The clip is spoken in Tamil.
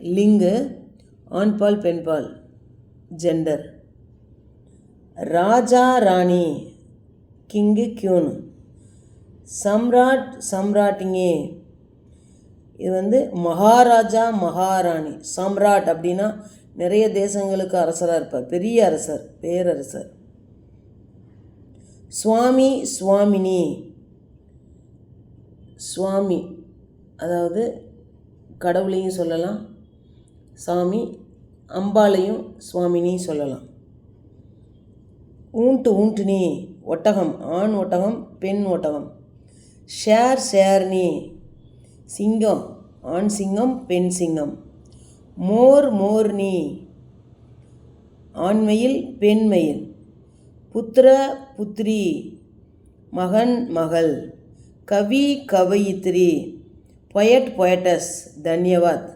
லிங்கு, ஆண்பால் பெண்பால், gender. Raja Rani, king queen. Samrat சம்ராட்டிங்கே, இது மகாராஜா மகாராணி. சம்ராட் அப்படின்னா நிறைய தேசங்களுக்கு அரசராக இருப்பார், பெரிய அரசர், பேரரசர். சுவாமி சுவாமினி, சுவாமி அதாவது கடவுளையும் சொல்லலாம், சாமி அம்பாளையும் சுவாமினி சொல்லலாம். ஊண்டு ஊண்டுனி, ஒட்டகம், ஆண் ஒட்டகம் பெண் ஒட்டகம். ஷேர் ஷேர்னி, சிங்கம், ஆண் சிங்கம் பெண் சிங்கம். மோர் மோர்னி, ஆண்மயில் பெண்மயில். புத்திர புத்ரி, மகன் மகள். கவி கவயித்ரி, பொயட் பொயட்டஸ். தன்யவாத்.